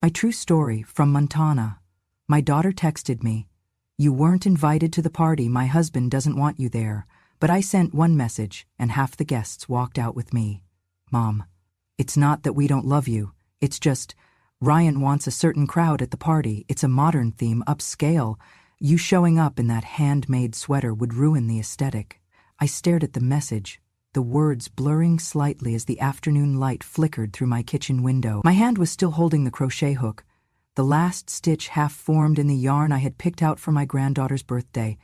My true story from Montana. My daughter texted me, "You weren't invited to the party, my husband doesn't want you there." But I sent one message, and half the guests walked out with me. "Mom, it's not that we don't love you, it's just, Ryan wants a certain crowd at the party. It's a modern theme, upscale. You showing up in that handmade sweater would ruin the aesthetic." I stared at the message, the words blurring slightly as the afternoon light flickered through my kitchen window. My hand was still holding the crochet hook, the last stitch half formed in the yarn I had picked out for my granddaughter's birthday,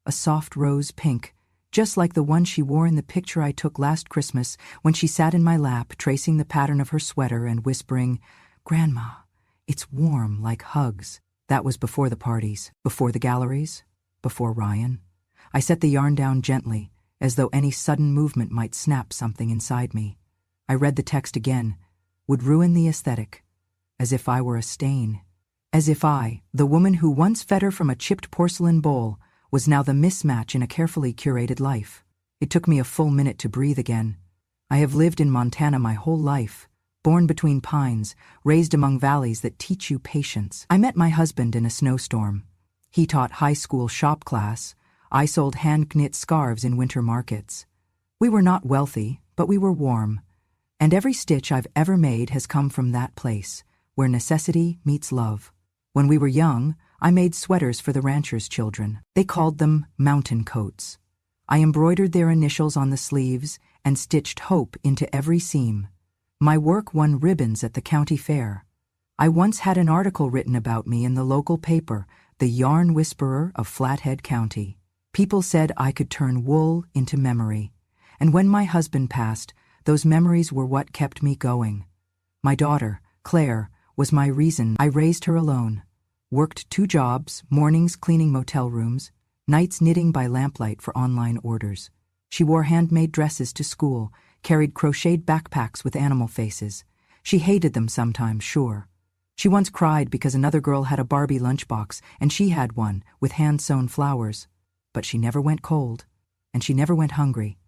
a soft rose pink, just like the one she wore in the picture I took last Christmas when she sat in my lap tracing the pattern of her sweater and whispering, "Grandma, it's warm like hugs." That was before the parties, before the galleries, before Ryan. I set the yarn down gently, as though any sudden movement might snap something inside me. I read the text again, would ruin the aesthetic, as if I were a stain. As if I, the woman who once fed her from a chipped porcelain bowl, was now the mismatch in a carefully curated life. It took me a full minute to breathe again. I have lived in Montana my whole life, born between pines, raised among valleys that teach you patience. I met my husband in a snowstorm. He taught high school shop class. I sold hand-knit scarves in winter markets. We were not wealthy, but we were warm. And every stitch I've ever made has come from that place, where necessity meets love. When we were young, I made sweaters for the ranchers' children. They called them mountain coats. I embroidered their initials on the sleeves and stitched hope into every seam. My work won ribbons at the county fair. I once had an article written about me in the local paper, the Yarn Whisperer of Flathead County. People said I could turn wool into memory. And when my husband passed, those memories were what kept me going. My daughter, Claire, was my reason. I raised her alone. Worked 2 jobs, mornings cleaning motel rooms, nights knitting by lamplight for online orders. She wore handmade dresses to school, carried crocheted backpacks with animal faces. She hated them sometimes, sure. She once cried because another girl had a Barbie lunchbox and she had one with hand-sewn flowers. But she never went cold, and she never went hungry.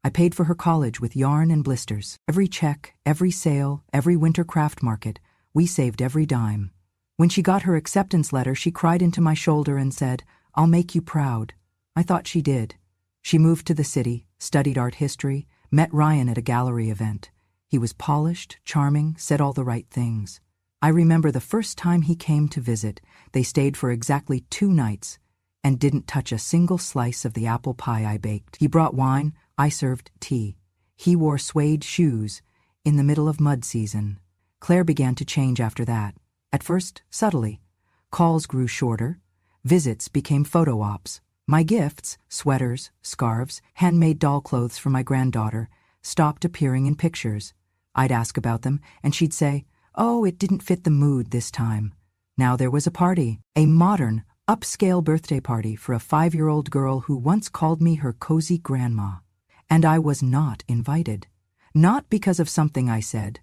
I paid for her college with yarn and blisters. Every check, every sale, every winter craft market, we saved every dime. When she got her acceptance letter, she cried into my shoulder and said, "I'll make you proud." I thought she did. She moved to the city, studied art history, met Ryan at a gallery event. He was polished, charming, said all the right things. I remember the first time he came to visit. They stayed for exactly 2 nights and didn't touch a single slice of the apple pie I baked. He brought wine, I served tea. He wore suede shoes in the middle of mud season. Claire began to change after that. At first, subtly. Calls grew shorter. Visits became photo ops. My gifts, sweaters, scarves, handmade doll clothes for my granddaughter, stopped appearing in pictures. I'd ask about them, and she'd say, "Oh, it didn't fit the mood this time." Now there was a party, a modern, upscale birthday party for a 5-year-old girl who once called me her cozy grandma. And I was not invited. Not because of something I said,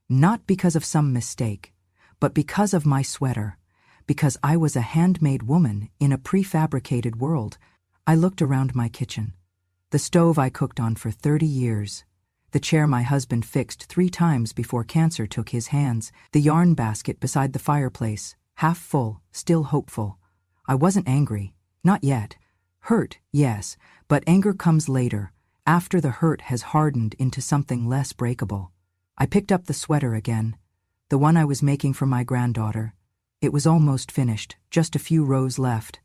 not because of some mistake, but because of my sweater, because I was a handmade woman in a prefabricated world. I looked around my kitchen, the stove I cooked on for 30 years, the chair my husband fixed 3 times before cancer took his hands, the yarn basket beside the fireplace, half full, still hopeful. I wasn't angry, not yet. Hurt, yes, but anger comes later, after the hurt has hardened into something less breakable. I picked up the sweater again, the one I was making for my granddaughter. It was almost finished, just a few rows left.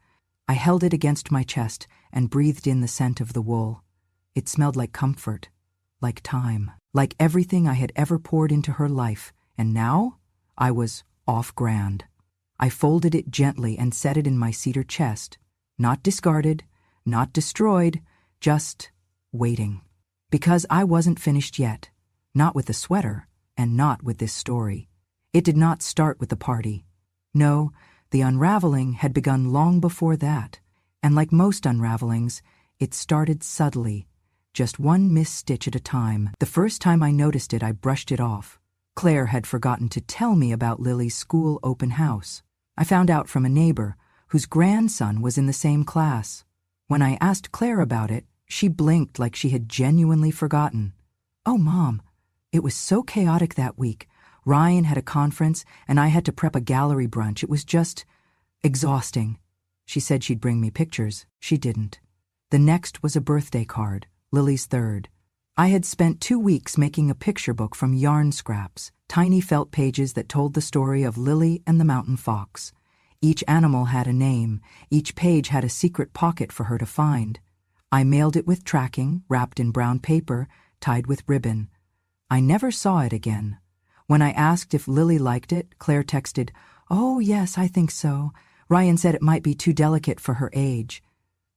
I held it against my chest and breathed in the scent of the wool. It smelled like comfort, like time, like everything I had ever poured into her life, and now I was off-grand. I folded it gently and set it in my cedar chest, not discarded, not destroyed, just waiting. Because I wasn't finished yet, not with the sweater, and not with this story. It did not start with the party. No, the unraveling had begun long before that, and like most unravelings, it started subtly, just one missed stitch at a time. The first time I noticed it, I brushed it off. Claire had forgotten to tell me about Lily's school open house. I found out from a neighbor whose grandson was in the same class. When I asked Claire about it, she blinked like she had genuinely forgotten. "Oh, Mom, it was so chaotic that week. Ryan had a conference, and I had to prep a gallery brunch. It was just exhausting. She said she'd bring me pictures. She didn't. The next was a birthday card, Lily's third. I had spent 2 weeks making a picture book from yarn scraps, tiny felt pages that told the story of Lily and the mountain fox. Each animal had a name. Each page had a secret pocket for her to find. I mailed it with tracking, wrapped in brown paper, tied with ribbon. I never saw it again. When I asked if Lily liked it, Claire texted, "Oh, yes, I think so." Ryan said it might be too delicate for her age.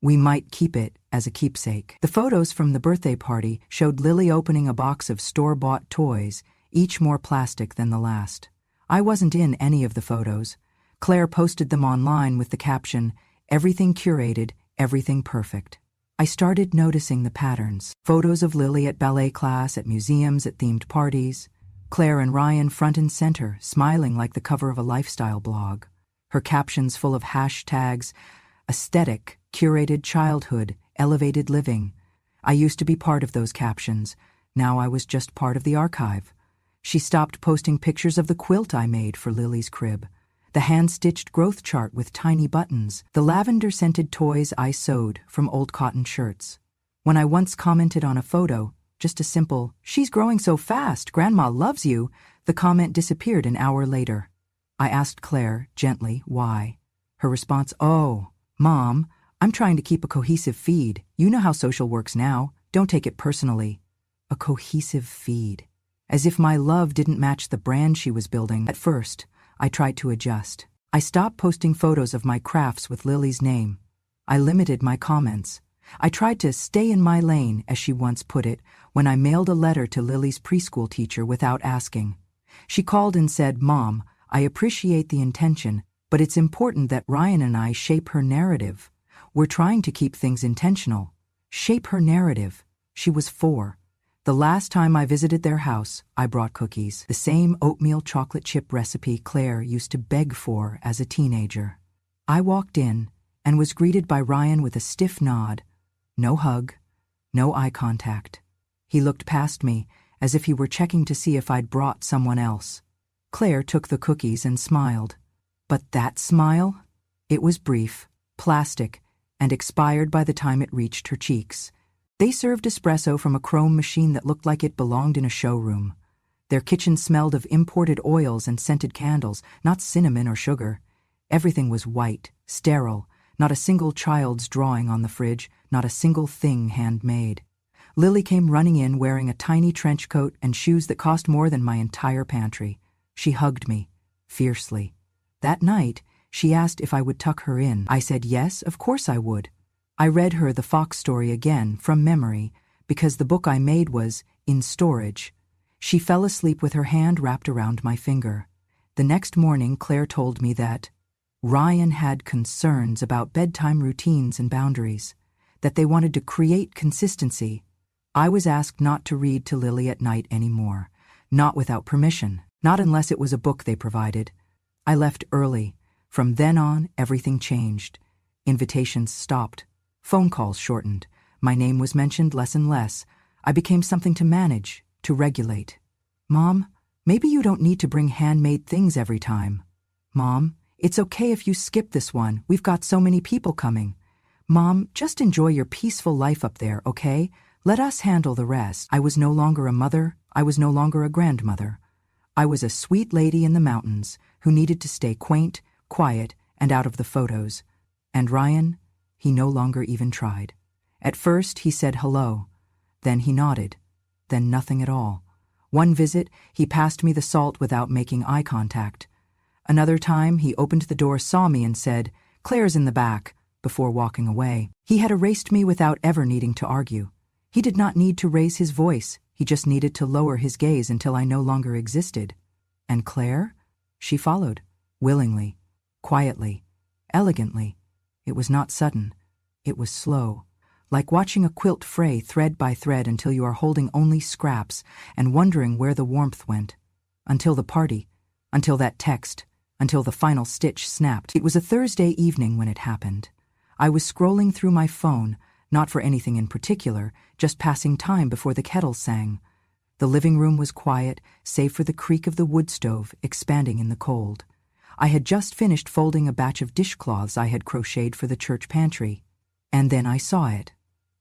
We might keep it as a keepsake. The photos from the birthday party showed Lily opening a box of store-bought toys, each more plastic than the last. I wasn't in any of the photos. Claire posted them online with the caption, "Everything curated, everything perfect." I started noticing the patterns. Photos of Lily at ballet class, at museums, at themed parties. Claire and Ryan front and center, smiling like the cover of a lifestyle blog. Her captions full of hashtags, aesthetic, curated childhood, elevated living. I used to be part of those captions. Now I was just part of the archive. She stopped posting pictures of the quilt I made for Lily's crib, the hand-stitched growth chart with tiny buttons, the lavender-scented toys I sewed from old cotton shirts. When I once commented on a photo, just a simple, "She's growing so fast, Grandma loves you," the comment disappeared an hour later. I asked Claire, gently, why. Her response, "Oh, Mom, I'm trying to keep a cohesive feed. You know how social works now. Don't take it personally." A cohesive feed. As if my love didn't match the brand she was building. At first, I tried to adjust. I stopped posting photos of my crafts with Lily's name. I limited my comments. I tried to stay in my lane, as she once put it, when I mailed a letter to Lily's preschool teacher without asking. She called and said, "Mom, I appreciate the intention, but it's important that Ryan and I shape her narrative. We're trying to keep things intentional." Shape her narrative. She was 4. The last time I visited their house, I brought cookies, the same oatmeal chocolate chip recipe Claire used to beg for as a teenager. I walked in and was greeted by Ryan with a stiff nod. No hug, no eye contact. He looked past me as if he were checking to see if I'd brought someone else. Claire took the cookies and smiled. But that smile? It was brief, plastic, and expired by the time it reached her cheeks. They served espresso from a chrome machine that looked like it belonged in a showroom. Their kitchen smelled of imported oils and scented candles, not cinnamon or sugar. Everything was white, sterile, not a single child's drawing on the fridge, not a single thing handmade. Lily came running in wearing a tiny trench coat and shoes that cost more than my entire pantry. She hugged me, fiercely. That night, she asked if I would tuck her in. I said yes, of course I would. I read her the fox story again, from memory, because the book I made was in storage. She fell asleep with her hand wrapped around my finger. The next morning, Claire told me that Ryan had concerns about bedtime routines and boundaries, that they wanted to create consistency. I was asked not to read to Lily at night anymore, not without permission, not unless it was a book they provided. I left early. From then on, everything changed. Invitations stopped. Phone calls shortened. My name was mentioned less and less. I became something to manage, to regulate. "Mom, maybe you don't need to bring handmade things every time." "Mom, it's okay if you skip this one. We've got so many people coming." "Mom, just enjoy your peaceful life up there, okay? Let us handle the rest." I was no longer a mother. I was no longer a grandmother. I was a sweet lady in the mountains who needed to stay quaint, quiet, and out of the photos. And Ryan, he no longer even tried. At first, he said hello. Then he nodded. Then nothing at all. One visit, he passed me the salt without making eye contact. Another time, he opened the door, saw me, and said, "Claire's in the back," before walking away. He had erased me without ever needing to argue. He did not need to raise his voice. He just needed to lower his gaze until I no longer existed. And Claire? She followed, willingly, quietly, elegantly. It was not sudden. It was slow, like watching a quilt fray thread by thread until you are holding only scraps and wondering where the warmth went. Until the party, until that text, until the final stitch snapped. It was a Thursday evening when it happened. I was scrolling through my phone, not for anything in particular, just passing time before the kettle sang. The living room was quiet, save for the creak of the wood stove expanding in the cold. I had just finished folding a batch of dishcloths I had crocheted for the church pantry. And then I saw it.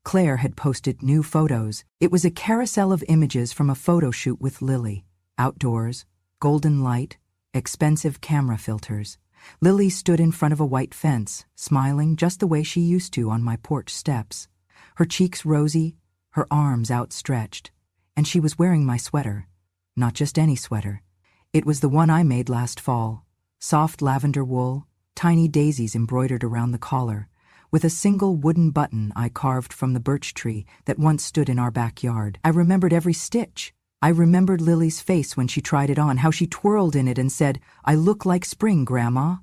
Claire had posted new photos. It was a carousel of images from a photo shoot with Lily. Outdoors, golden light, expensive camera filters. Lily stood in front of a white fence, smiling just the way she used to on my porch steps. Her cheeks rosy, her arms outstretched. And she was wearing my sweater. Not just any sweater. It was the one I made last fall. Soft lavender wool, tiny daisies embroidered around the collar, with a single wooden button I carved from the birch tree that once stood in our backyard. I remembered every stitch. I remembered Lily's face when she tried it on, how she twirled in it and said, "I look like spring, Grandma."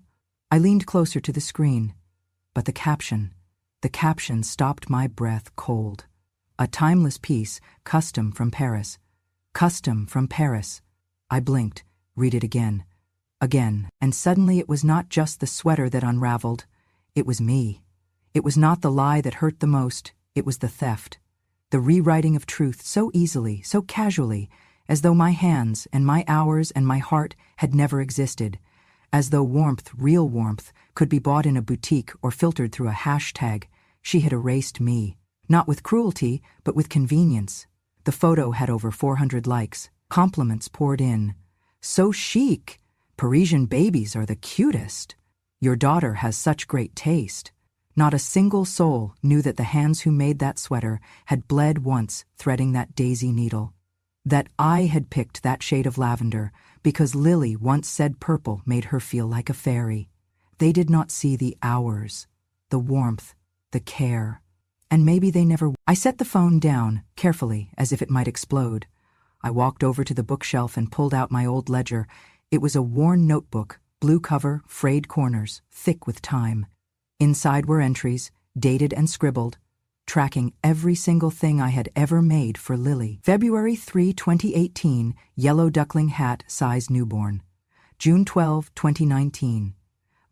I leaned closer to the screen. But the caption stopped my breath cold. A timeless piece, custom from Paris. Custom from Paris. I blinked, read it again, and suddenly it was not just the sweater that unraveled. It was me. It was not the lie that hurt the most, it was the theft. The rewriting of truth so easily, so casually, as though my hands and my hours and my heart had never existed, as though warmth, real warmth, could be bought in a boutique or filtered through a hashtag. She had erased me. Not with cruelty, but with convenience. The photo had over 400 likes. Compliments poured in. "So chic. Parisian babies are the cutest. Your daughter has such great taste." Not a single soul knew that the hands who made that sweater had bled once threading that daisy needle. That I had picked that shade of lavender because Lily once said purple made her feel like a fairy. They did not see the hours, the warmth, the care. And maybe they never. I set the phone down, carefully, as if it might explode. I walked over to the bookshelf and pulled out my old ledger. It was a worn notebook, blue cover, frayed corners, thick with time. Inside were entries, dated and scribbled, tracking every single thing I had ever made for Lily. February 3, 2018, yellow duckling hat, size newborn. June 12, 2019.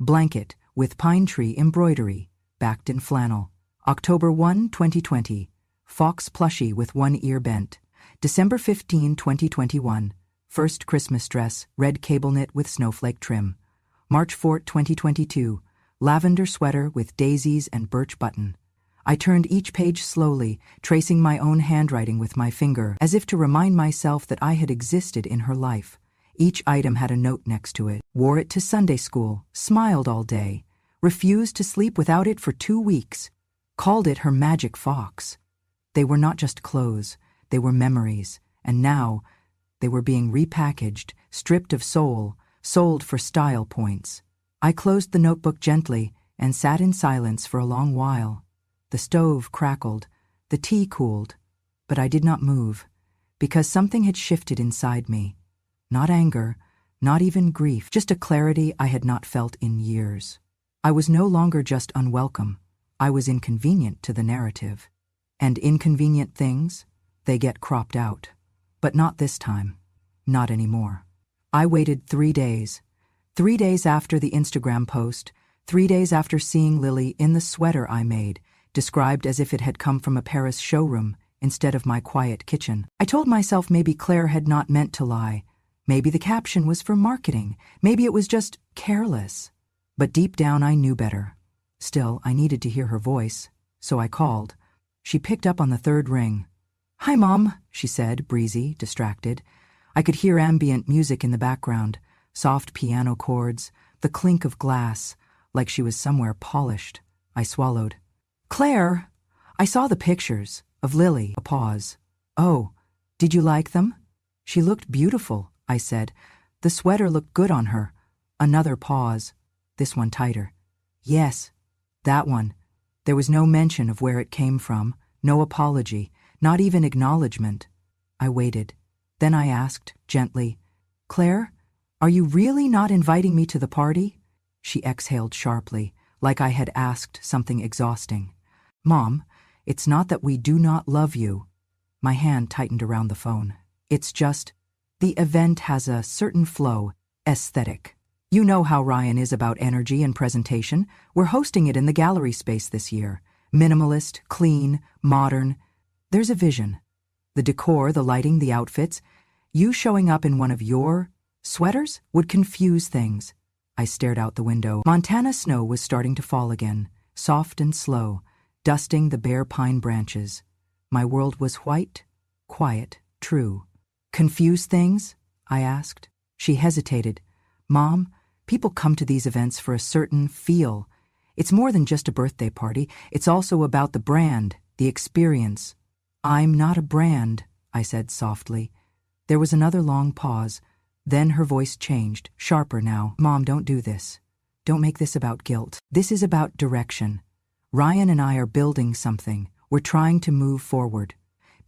Blanket with pine tree embroidery, backed in flannel. October 1, 2020. Fox plushie with one ear bent. December 15, 2021. First Christmas dress, red cable knit with snowflake trim. March 4, 2022. Lavender sweater with daisies and birch button. I turned each page slowly, tracing my own handwriting with my finger, as if to remind myself that I had existed in her life. Each item had a note next to it. Wore it to Sunday school, smiled all day, refused to sleep without it for 2 weeks. Called it her magic fox. They were not just clothes, they were memories, and now they were being repackaged, stripped of soul, sold for style points. I closed the notebook gently and sat in silence for a long while. The stove crackled, the tea cooled, but I did not move, because something had shifted inside me. Not anger, not even grief, just a clarity I had not felt in years. I was no longer just unwelcome. I was inconvenient to the narrative. And inconvenient things, they get cropped out. But not this time. Not anymore. I waited 3 days. 3 days after the Instagram post, 3 days after seeing Lily in the sweater I made, described as if it had come from a Paris showroom instead of my quiet kitchen. I told myself maybe Claire had not meant to lie. Maybe the caption was for marketing. Maybe it was just careless. But deep down I knew better. Still, I needed to hear her voice, so I called. She picked up on the 3rd ring. "Hi, Mom," she said, breezy, distracted. I could hear ambient music in the background, soft piano chords, the clink of glass, like she was somewhere polished. I swallowed. "Claire, I saw the pictures of Lily." A pause. "Oh, did you like them?" "She looked beautiful," I said. "The sweater looked good on her." Another pause, this one tighter. "Yes. That one." There was no mention of where it came from, no apology, not even acknowledgement. I waited. Then I asked, gently, "Claire, are you really not inviting me to the party?" She exhaled sharply, like I had asked something exhausting. "Mom, it's not that we do not love you." My hand tightened around the phone. "It's just, the event has a certain flow, aesthetic. You know how Ryan is about energy and presentation. We're hosting it in the gallery space this year. Minimalist, clean, modern. There's a vision. The decor, the lighting, the outfits. You showing up in one of your sweaters would confuse things. I stared out the window. Montana snow was starting to fall again, soft and slow, dusting the bare pine branches. My world was white, quiet, true. Confuse things? I asked. She hesitated. Mom, people come to these events for a certain feel. It's more than just a birthday party. It's also about the brand, the experience. I'm not a brand, I said softly. There was another long pause. Then her voice changed, sharper now. Mom, don't do this. Don't make this about guilt. This is about direction. Ryan and I are building something. We're trying to move forward.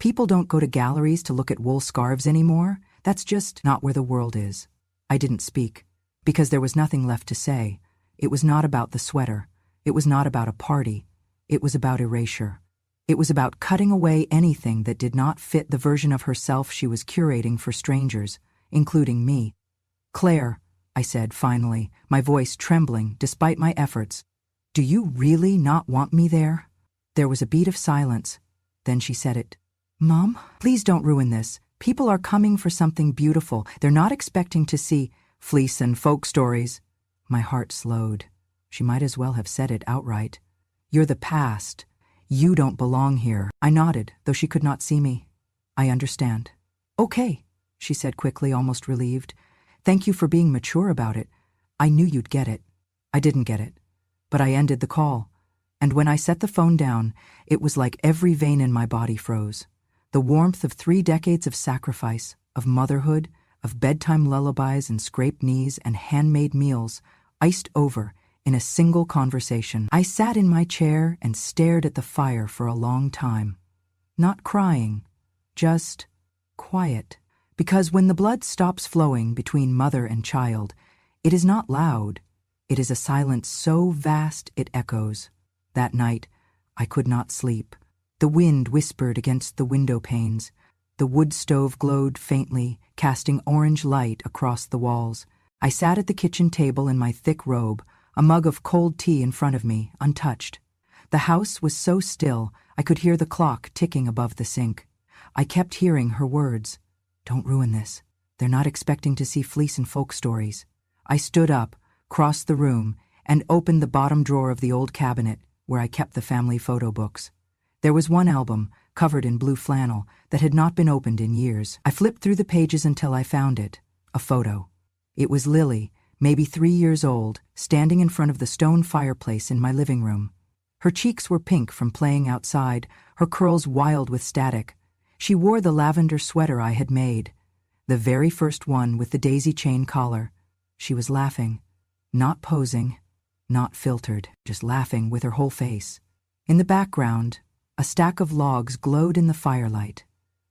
People don't go to galleries to look at wool scarves anymore. That's just not where the world is. I didn't speak, because there was nothing left to say. It was not about the sweater. It was not about a party. It was about erasure. It was about cutting away anything that did not fit the version of herself she was curating for strangers, including me. Claire, I said finally, my voice trembling despite my efforts, do you really not want me there? There was a beat of silence. Then she said it. Mom, please don't ruin this. People are coming for something beautiful. They're not expecting to see fleece and folk stories. My heart slowed. She might as well have said it outright. You're the past. You don't belong here. I nodded, though she could not see me. I understand. Okay, she said quickly, almost relieved. Thank you for being mature about it. I knew you'd get it. I didn't get it. But I ended the call. And when I set the phone down, it was like every vein in my body froze. The warmth of 3 decades of sacrifice, of motherhood, of bedtime lullabies and scraped knees and handmade meals, iced over in a single conversation. I sat in my chair and stared at the fire for a long time. Not crying, just quiet. Because when the blood stops flowing between mother and child, it is not loud. It is a silence so vast it echoes. That night, I could not sleep. The wind whispered against the window panes. The wood stove glowed faintly, casting orange light across the walls. I sat at the kitchen table in my thick robe, a mug of cold tea in front of me, untouched. The house was so still, I could hear the clock ticking above the sink. I kept hearing her words. Don't ruin this. They're not expecting to see fleece and folk stories. I stood up, crossed the room, and opened the bottom drawer of the old cabinet where I kept the family photo books. There was one album, covered in blue flannel, that had not been opened in years. I flipped through the pages until I found it, a photo. It was Lily, maybe 3 years old, standing in front of the stone fireplace in my living room. Her cheeks were pink from playing outside, her curls wild with static. She wore the lavender sweater I had made, the very first one with the daisy chain collar. She was laughing, not posing, not filtered, just laughing with her whole face. In the background, a stack of logs glowed in the firelight.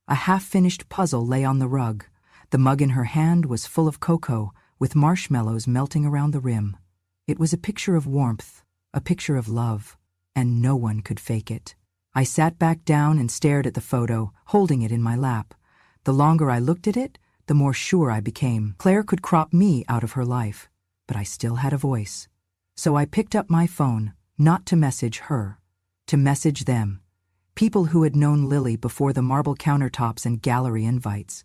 A half-finished puzzle lay on the rug. The mug in her hand was full of cocoa, with marshmallows melting around the rim. It was a picture of warmth, a picture of love, and no one could fake it. I sat back down and stared at the photo, holding it in my lap. The longer I looked at it, the more sure I became. Claire could crop me out of her life, but I still had a voice. So I picked up my phone, not to message her, to message them. People who had known Lily before the marble countertops and gallery invites.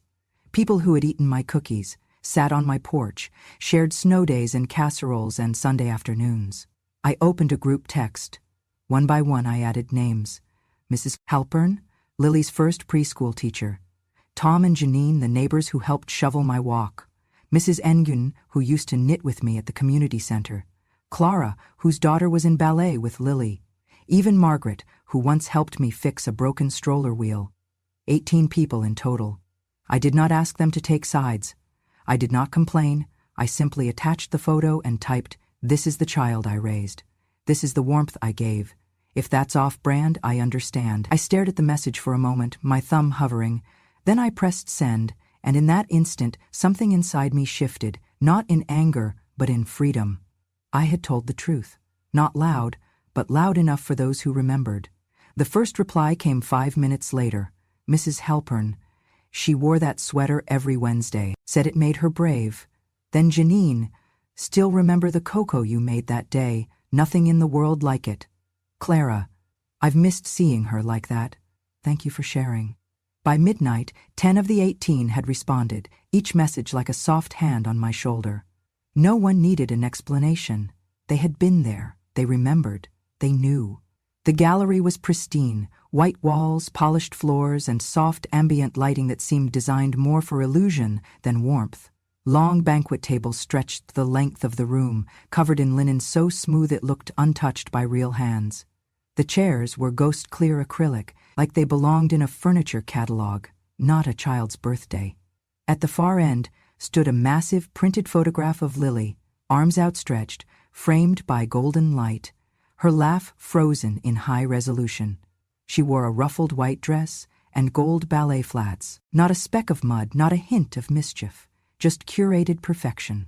People who had eaten my cookies, sat on my porch, shared snow days and casseroles and Sunday afternoons. I opened a group text. One by one I added names. Mrs. Halpern, Lily's first preschool teacher. Tom and Janine, the neighbors who helped shovel my walk. Mrs. Engun, who used to knit with me at the community center. Clara, whose daughter was in ballet with Lily. Even Margaret, who once helped me fix a broken stroller wheel. 18 people in total. I did not ask them to take sides. I did not complain. I simply attached the photo and typed, "This is the child I raised. This is the warmth I gave. If that's off-brand, I understand." I stared at the message for a moment, my thumb hovering. Then I pressed send, and in that instant, something inside me shifted, not in anger, but in freedom. I had told the truth. Not loud, but loud enough for those who remembered. The first reply came 5 minutes later. Mrs. Halpern. She wore that sweater every Wednesday, said it made her brave. Then Janine. Still remember the cocoa you made that day. Nothing in the world like it. Clara. I've missed seeing her like that. Thank you for sharing. By midnight, 10 of the 18 had responded, each message like a soft hand on my shoulder. No one needed an explanation. They had been there, they remembered, they knew. The gallery was pristine, white walls, polished floors, and soft ambient lighting that seemed designed more for illusion than warmth. Long banquet tables stretched the length of the room, covered in linen so smooth it looked untouched by real hands. The chairs were ghost-clear acrylic, like they belonged in a furniture catalog, not a child's birthday. At the far end stood a massive printed photograph of Lily, arms outstretched, framed by golden light, her laugh frozen in high resolution. She wore a ruffled white dress and gold ballet flats, not a speck of mud, not a hint of mischief, just curated perfection.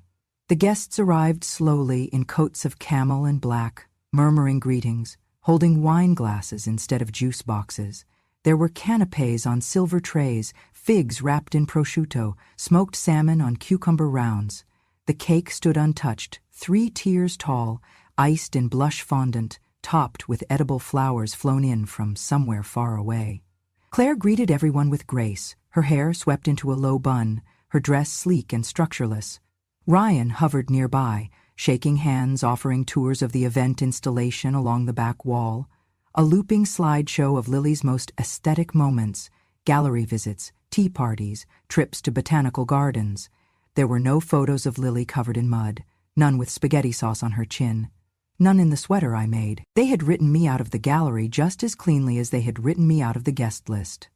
The guests arrived slowly in coats of camel and black, murmuring greetings, holding wine glasses instead of juice boxes. There were canapés on silver trays, figs wrapped in prosciutto, smoked salmon on cucumber rounds. The cake stood untouched, 3 tiers tall, iced in blush fondant, topped with edible flowers flown in from somewhere far away. Claire greeted everyone with grace, her hair swept into a low bun, her dress sleek and structureless. Ryan hovered nearby, shaking hands, offering tours of the event installation along the back wall. A looping slideshow of Lily's most aesthetic moments, gallery visits, tea parties, trips to botanical gardens. There were no photos of Lily covered in mud, none with spaghetti sauce on her chin, none in the sweater I made. They had written me out of the gallery just as cleanly as they had written me out of the guest list.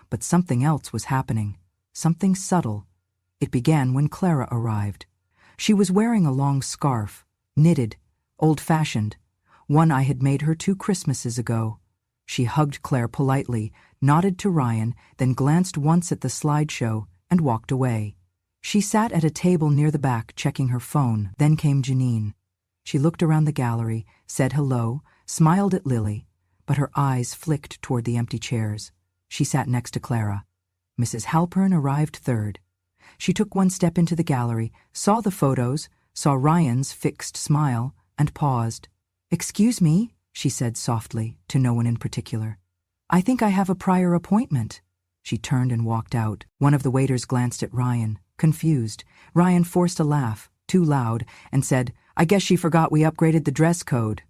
But something else was happening, something subtle. It began when Clara arrived. She was wearing a long scarf, knitted, old-fashioned, one I had made her 2 Christmases ago. She hugged Claire politely, nodded to Ryan, then glanced once at the slideshow and walked away. She sat at a table near the back checking her phone. Then came Janine. She looked around the gallery, said hello, smiled at Lily, but her eyes flicked toward the empty chairs. She sat next to Clara. Mrs. Halpern arrived third. She took one step into the gallery, saw the photos, saw Ryan's fixed smile, and paused. "Excuse me," she said softly, to no one in particular. "I think I have a prior appointment." She turned and walked out. One of the waiters glanced at Ryan, confused. Ryan forced a laugh, too loud, and said, "I guess she forgot we upgraded the dress code."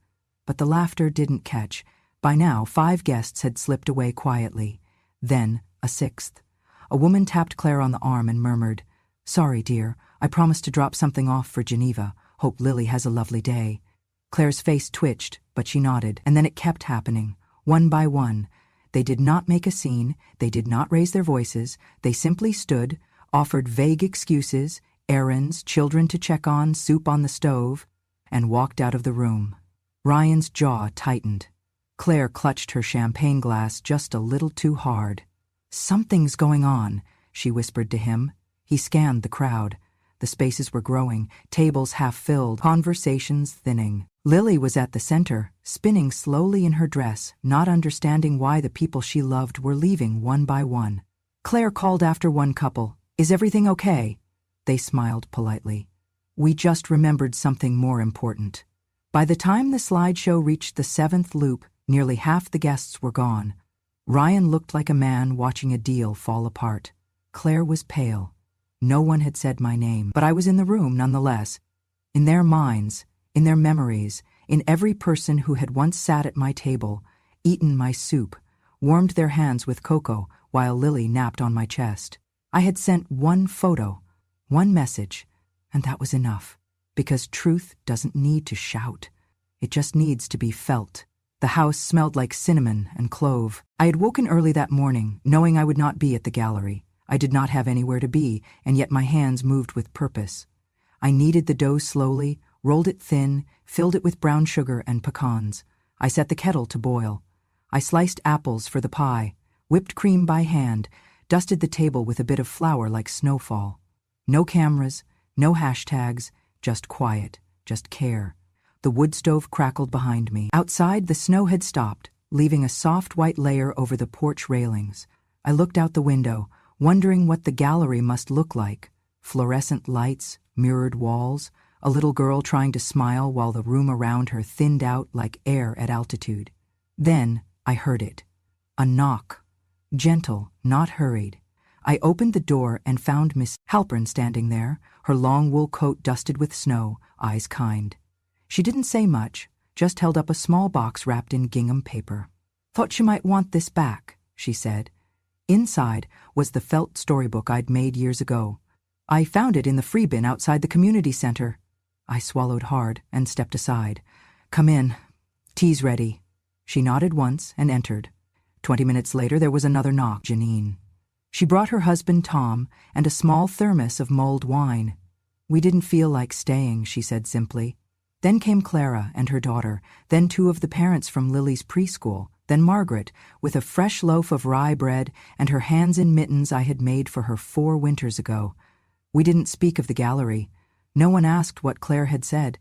But the laughter didn't catch. By now, 5 guests had slipped away quietly. Then, a 6th. A woman tapped Claire on the arm and murmured, "Sorry, dear, I promised to drop something off for Geneva. Hope Lily has a lovely day." Claire's face twitched, but she nodded, and then it kept happening, one by one. They did not make a scene, they did not raise their voices, they simply stood, offered vague excuses, errands, children to check on, soup on the stove, and walked out of the room. Ryan's jaw tightened. Claire clutched her champagne glass just a little too hard. "Something's going on," she whispered to him. He scanned the crowd. The spaces were growing, tables half-filled, conversations thinning. Lily was at the center, spinning slowly in her dress, not understanding why the people she loved were leaving one by one. Claire called after one couple, "Is everything okay?" They smiled politely. "We just remembered something more important." By the time the slideshow reached the 7th loop, nearly half the guests were gone. Ryan looked like a man watching a deal fall apart. Claire was pale. No one had said my name, but I was in the room nonetheless. In their minds, in their memories, in every person who had once sat at my table, eaten my soup, warmed their hands with cocoa while Lily napped on my chest. I had sent one photo, one message, and that was enough. Because truth doesn't need to shout. It just needs to be felt. The house smelled like cinnamon and clove. I had woken early that morning, knowing I would not be at the gallery. I did not have anywhere to be, and yet my hands moved with purpose. I kneaded the dough slowly, rolled it thin, filled it with brown sugar and pecans. I set the kettle to boil. I sliced apples for the pie, whipped cream by hand, dusted the table with a bit of flour like snowfall. No cameras, no hashtags, just quiet, just care. The wood stove crackled behind me. Outside, the snow had stopped, leaving a soft white layer over the porch railings. I looked out the window, wondering what the gallery must look like. Fluorescent lights, mirrored walls, a little girl trying to smile while the room around her thinned out like air at altitude. Then I heard it. A knock. gentle, not hurried. I opened the door and found Miss Halpern standing there, her long wool coat dusted with snow, eyes kind. She didn't say much, just held up a small box wrapped in gingham paper. "Thought you might want this back," she said. Inside was the felt storybook I'd made years ago. "I found it in the free bin outside the community center." I swallowed hard and stepped aside. "Come in. Tea's ready." She nodded once and entered. 20 minutes later there was another knock. Janine. She brought her husband Tom and a small thermos of mulled wine. "We didn't feel like staying," she said simply. Then came Clara and her daughter, then 2 of the parents from Lily's preschool, then Margaret, with a fresh loaf of rye bread and her hands in mittens I had made for her 4 winters ago. We didn't speak of the gallery. No one asked what Claire had said.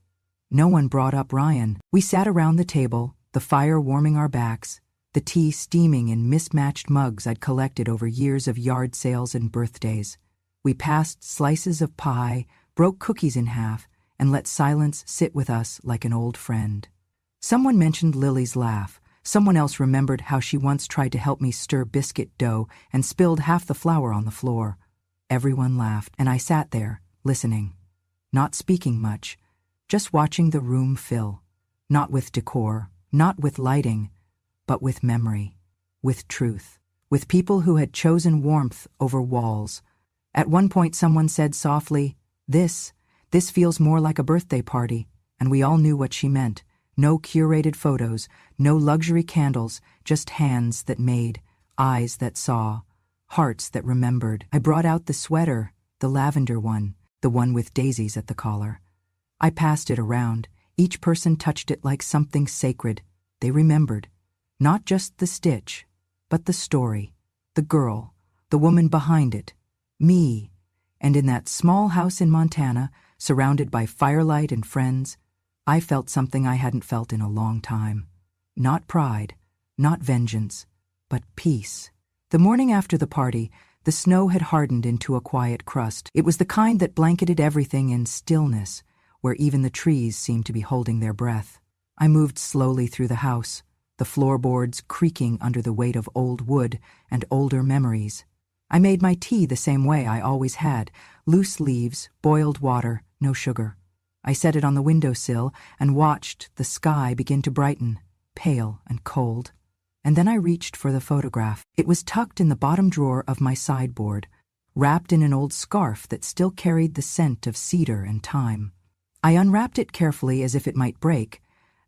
No one brought up Ryan. We sat around the table, the fire warming our backs, the tea steaming in mismatched mugs I'd collected over years of yard sales and birthdays. We passed slices of pie, broke cookies in half, and let silence sit with us like an old friend. Someone mentioned Lily's laugh. Someone else remembered how she once tried to help me stir biscuit dough and spilled half the flour on the floor. Everyone laughed, and I sat there, listening. Not speaking much, just watching the room fill. Not with decor, not with lighting, but with memory, with truth, with people who had chosen warmth over walls. At one point someone said softly, This feels more like a birthday party," and we all knew what she meant. No curated photos, no luxury candles, just hands that made, eyes that saw, hearts that remembered. I brought out the sweater, the lavender one, the one with daisies at the collar. I passed it around. Each person touched it like something sacred. They remembered. Not just the stitch, but the story, the girl, the woman behind it, me. And in that small house in Montana, surrounded by firelight and friends, I felt something I hadn't felt in a long time. Not pride, not vengeance, but peace. The morning after the party, the snow had hardened into a quiet crust. It was the kind that blanketed everything in stillness, where even the trees seemed to be holding their breath. I moved slowly through the house, the floorboards creaking under the weight of old wood and older memories. I made my tea the same way I always had, loose leaves, boiled water, no sugar. I set it on the windowsill and watched the sky begin to brighten, pale and cold. And then I reached for the photograph. It was tucked in the bottom drawer of my sideboard, wrapped in an old scarf that still carried the scent of cedar and thyme. I unwrapped it carefully as if it might break,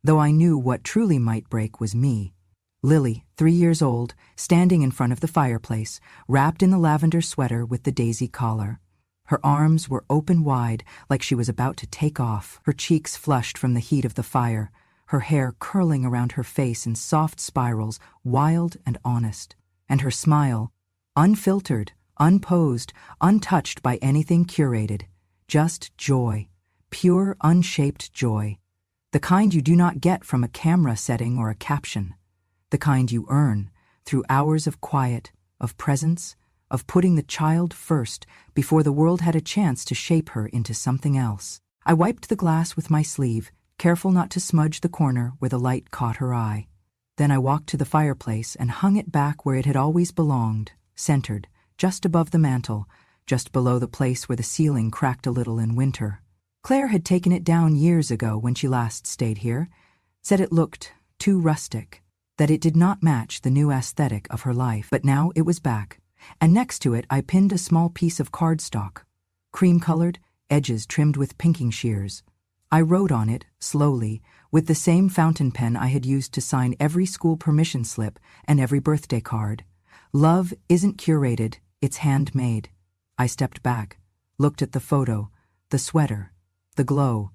though I knew what truly might break was me. Lily, 3 years old, standing in front of the fireplace, wrapped in the lavender sweater with the daisy collar. Her arms were open wide, like she was about to take off, her cheeks flushed from the heat of the fire, her hair curling around her face in soft spirals, wild and honest. And her smile, unfiltered, unposed, untouched by anything curated, just joy, pure, unshaped joy. The kind you do not get from a camera setting or a caption. The kind you earn through hours of quiet, of presence, of putting the child first before the world had a chance to shape her into something else. I wiped the glass with my sleeve, careful not to smudge the corner where the light caught her eye. Then I walked to the fireplace and hung it back where it had always belonged, centered, just above the mantel, just below the place where the ceiling cracked a little in winter. Claire had taken it down years ago when she last stayed here, said it looked too rustic, that it did not match the new aesthetic of her life. But now it was back, and next to it I pinned a small piece of cardstock, cream-colored, edges trimmed with pinking shears. I wrote on it, slowly, with the same fountain pen I had used to sign every school permission slip and every birthday card. Love isn't curated, it's handmade. I stepped back, looked at the photo, the sweater, the glow.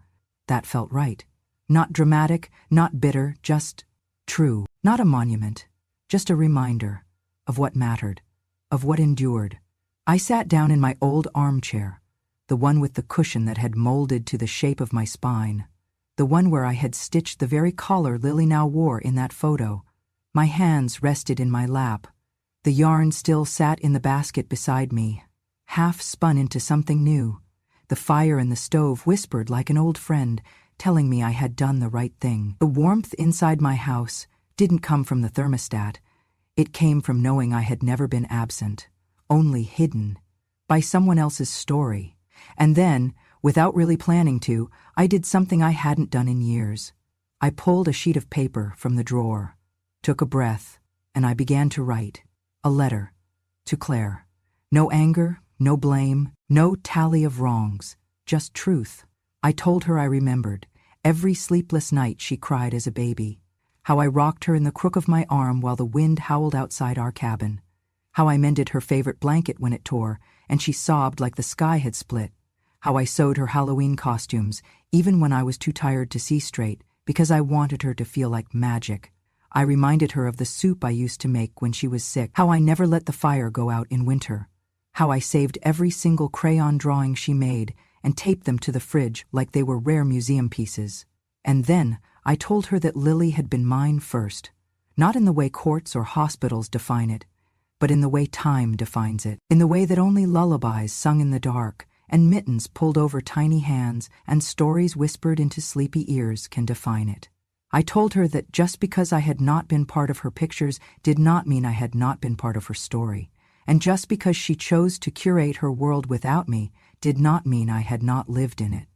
That felt right. Not dramatic, not bitter, just true. Not a monument, just a reminder of what mattered, of what endured. I sat down in my old armchair, the one with the cushion that had molded to the shape of my spine, the one where I had stitched the very collar Lily now wore in that photo. My hands rested in my lap. The yarn still sat in the basket beside me, half spun into something new. The fire in the stove whispered like an old friend, telling me I had done the right thing. The warmth inside my house didn't come from the thermostat. It came from knowing I had never been absent, only hidden, by someone else's story. And then, without really planning to, I did something I hadn't done in years. I pulled a sheet of paper from the drawer, took a breath, and I began to write. A letter. To Claire. No anger, no blame, no tally of wrongs, just truth. I told her I remembered every sleepless night she cried as a baby, how I rocked her in the crook of my arm while the wind howled outside our cabin, how I mended her favorite blanket when it tore and she sobbed like the sky had split, how I sewed her Halloween costumes even when I was too tired to see straight because I wanted her to feel like magic. I reminded her of the soup I used to make when she was sick, how I never let the fire go out in winter, how I saved every single crayon drawing she made and taped them to the fridge like they were rare museum pieces. And then I told her that Lily had been mine first, not in the way courts or hospitals define it, but in the way time defines it, in the way that only lullabies sung in the dark and mittens pulled over tiny hands and stories whispered into sleepy ears can define it. I told her that just because I had not been part of her pictures did not mean I had not been part of her story, and just because she chose to curate her world without me did not mean I had not lived in it.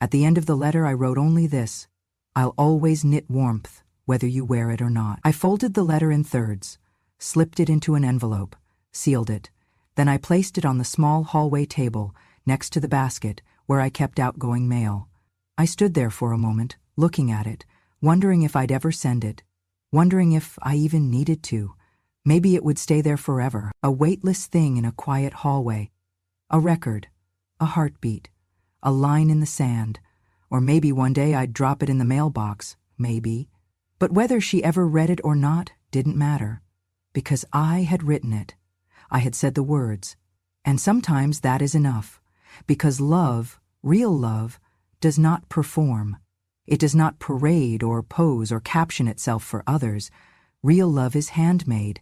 At the end of the letter I wrote only this: I'll always knit warmth, whether you wear it or not. I folded the letter in thirds, slipped it into an envelope, sealed it. Then I placed it on the small hallway table next to the basket where I kept outgoing mail. I stood there for a moment, looking at it, wondering if I'd ever send it, wondering if I even needed to. Maybe it would stay there forever, a weightless thing in a quiet hallway, a record, a heartbeat, a line in the sand, or maybe one day I'd drop it in the mailbox, maybe. But whether she ever read it or not didn't matter, because I had written it. I had said the words, and sometimes that is enough, because love, real love, does not perform. It does not parade or pose or caption itself for others. Real love is handmade.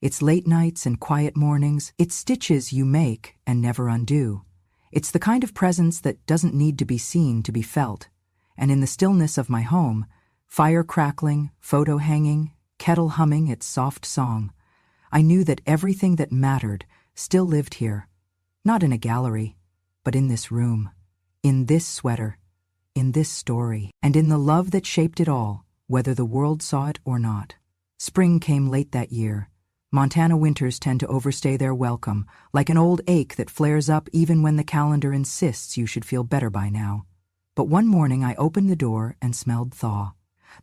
It's late nights and quiet mornings. It's stitches you make and never undo. It's the kind of presence that doesn't need to be seen to be felt. And in the stillness of my home, fire crackling, photo hanging, kettle humming its soft song, I knew that everything that mattered still lived here, not in a gallery, but in this room, in this sweater, in this story, and in the love that shaped it all, whether the world saw it or not. Spring came late that year. Montana winters tend to overstay their welcome, like an old ache that flares up even when the calendar insists you should feel better by now. But one morning I opened the door and smelled thaw.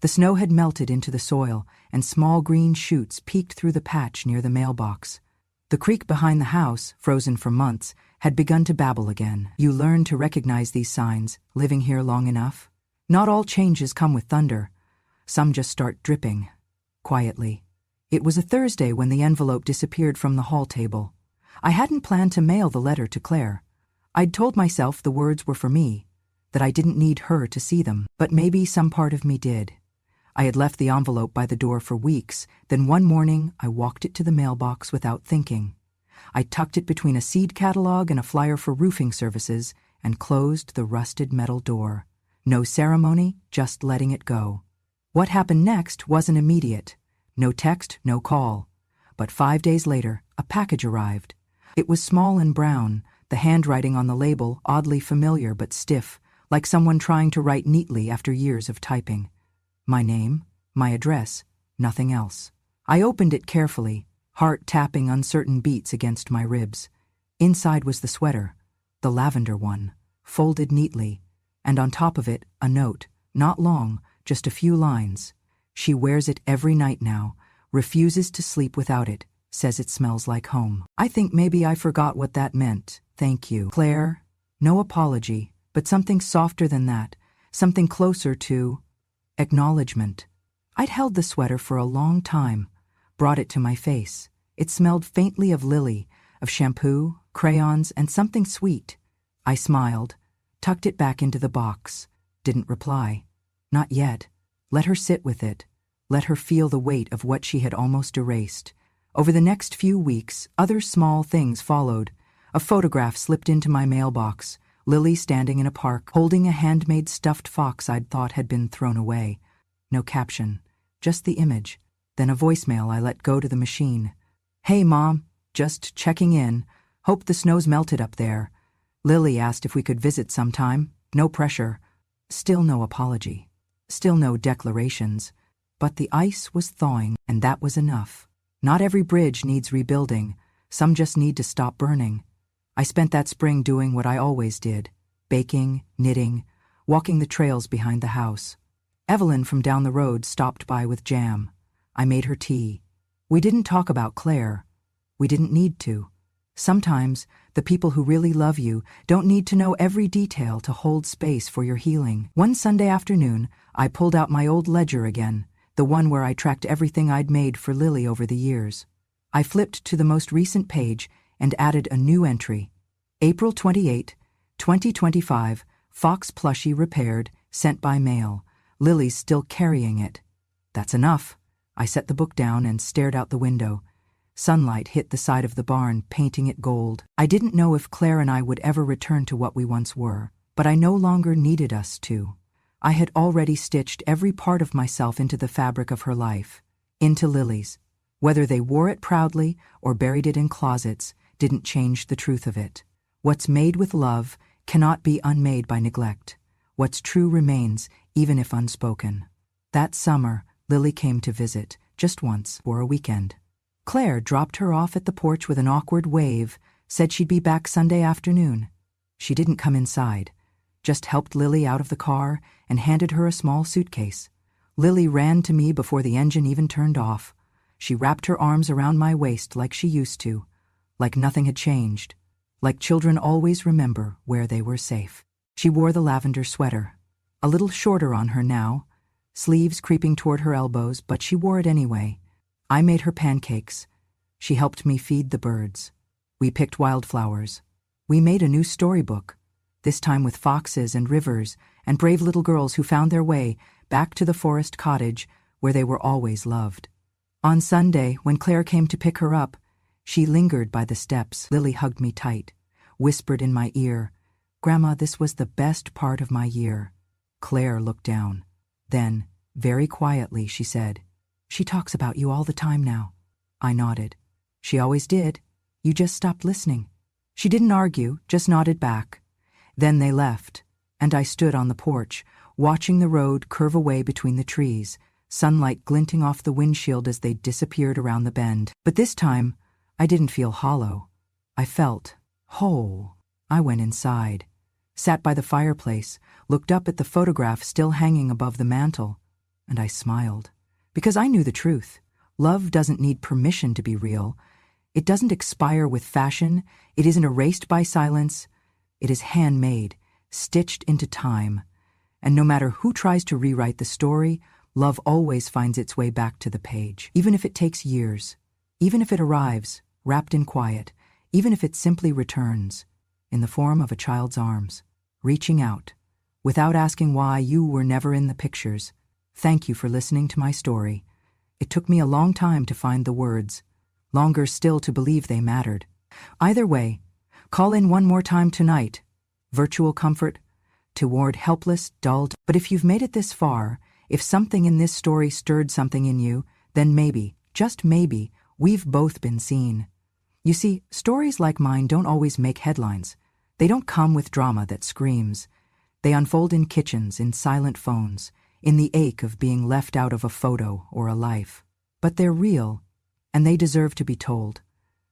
The snow had melted into the soil, and small green shoots peeked through the patch near the mailbox. The creek behind the house, frozen for months, had begun to babble again. You learn to recognize these signs, living here long enough. Not all changes come with thunder. Some just start dripping, quietly. It was a Thursday when the envelope disappeared from the hall table. I hadn't planned to mail the letter to Claire. I'd told myself the words were for me, that I didn't need her to see them, but maybe some part of me did. I had left the envelope by the door for weeks, then one morning I walked it to the mailbox without thinking. I tucked it between a seed catalog and a flyer for roofing services and closed the rusted metal door. No ceremony, just letting it go. What happened next wasn't immediate. No text, no call. But 5 days later, a package arrived. It was small and brown, the handwriting on the label oddly familiar but stiff, like someone trying to write neatly after years of typing. My name, my address, nothing else. I opened it carefully, heart tapping uncertain beats against my ribs. Inside was the sweater, the lavender one, folded neatly, and on top of it a note, not long, just a few lines. She wears it every night now, refuses to sleep without it, says it smells like home. I think maybe I forgot what that meant. Thank you, Claire. No apology, but something softer than that, something closer to acknowledgement. I'd held the sweater for a long time, brought it to my face. It smelled faintly of lily, of shampoo, crayons, and something sweet. I smiled, tucked it back into the box, didn't reply. Not yet. Let her sit with it. Let her feel the weight of what she had almost erased. Over the next few weeks, other small things followed. A photograph slipped into my mailbox, Lily standing in a park, holding a handmade stuffed fox I'd thought had been thrown away. No caption, just the image. Then a voicemail I let go to the machine. "Hey, Mom, just checking in. Hope the snow's melted up there. Lily asked if we could visit sometime. No pressure." Still no apology. Still no declarations. But the ice was thawing, and that was enough. Not every bridge needs rebuilding. Some just need to stop burning. I spent that spring doing what I always did: baking, knitting, walking the trails behind the house. Evelyn from down the road stopped by with jam. I made her tea. We didn't talk about Claire. We didn't need to. Sometimes, the people who really love you don't need to know every detail to hold space for your healing. One Sunday afternoon, I pulled out my old ledger again, the one where I tracked everything I'd made for Lily over the years. I flipped to the most recent page and added a new entry. April 28, 2025, Fox plushie repaired, sent by mail. Lily's still carrying it. That's enough. I set the book down and stared out the window. Sunlight hit the side of the barn, painting it gold. I didn't know if Claire and I would ever return to what we once were, but I no longer needed us to. I had already stitched every part of myself into the fabric of her life, into Lily's. Whether they wore it proudly or buried it in closets didn't change the truth of it. What's made with love cannot be unmade by neglect. What's true remains, even if unspoken. That summer, Lily came to visit, just once, for a weekend. Claire dropped her off at the porch with an awkward wave, said she'd be back Sunday afternoon. She didn't come inside, just helped Lily out of the car and handed her a small suitcase. Lily ran to me before the engine even turned off. She wrapped her arms around my waist like she used to, like nothing had changed, like children always remember where they were safe. She wore the lavender sweater, a little shorter on her now, sleeves creeping toward her elbows, but she wore it anyway. I made her pancakes. She helped me feed the birds. We picked wildflowers. We made a new storybook, this time with foxes and rivers and brave little girls who found their way back to the forest cottage where they were always loved. On Sunday, when Claire came to pick her up, she lingered by the steps. Lily hugged me tight, whispered in my ear, "Grandma, this was the best part of my year." Claire looked down. Then, very quietly, she said, "She talks about you all the time now." I nodded. "She always did. You just stopped listening." She didn't argue, just nodded back. Then they left, and I stood on the porch, watching the road curve away between the trees, sunlight glinting off the windshield as they disappeared around the bend. But this time, I didn't feel hollow. I felt whole. I went inside, sat by the fireplace, looked up at the photograph still hanging above the mantel, and I smiled. Because I knew the truth. Love doesn't need permission to be real. It doesn't expire with fashion. It isn't erased by silence. It is handmade, stitched into time. And no matter who tries to rewrite the story, love always finds its way back to the page. Even if it takes years. Even if it arrives, wrapped in quiet. Even if it simply returns, in the form of a child's arms, reaching out. Without asking why you were never in the pictures. Thank you for listening to my story. It took me a long time to find the words, longer still to believe they mattered. Either way, call in one more time tonight. Virtual comfort, toward helpless, dulled. But if you've made it this far, if something in this story stirred something in you, then maybe, just maybe, we've both been seen. You see, stories like mine don't always make headlines. They don't come with drama that screams. They unfold in kitchens, in silent phones, in the ache of being left out of a photo or a life. But they're real, and they deserve to be told.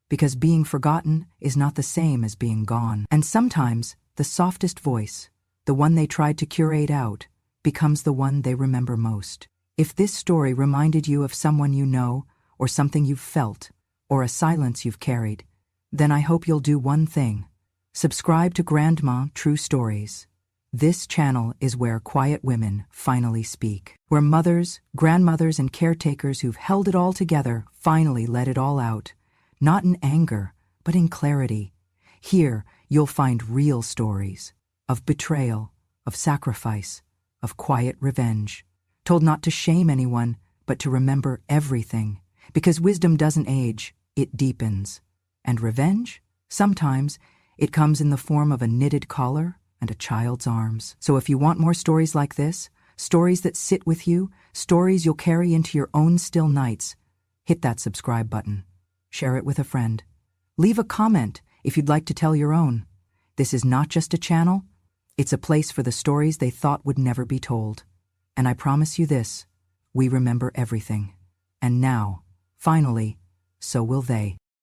Because being forgotten is not the same as being gone. And sometimes, the softest voice, the one they tried to curate out, becomes the one they remember most. If this story reminded you of someone you know, or something you've felt, or a silence you've carried, then I hope you'll do one thing. Subscribe to Grandma True Stories. This channel is where quiet women finally speak. Where mothers, grandmothers, and caretakers who've held it all together finally let it all out. Not in anger, but in clarity. Here, you'll find real stories. Of betrayal, of sacrifice, of quiet revenge. Told not to shame anyone, but to remember everything. Because wisdom doesn't age, it deepens. And revenge? Sometimes, it comes in the form of a knitted collar and a child's arms. So if you want more stories like this, stories that sit with you, stories you'll carry into your own still nights. Hit that subscribe button. Share it with a friend. Leave a comment if you'd like to tell your own. This is not just a channel, it's a place for the stories they thought would never be told. And I promise you this, we remember everything. And now, finally, so will they.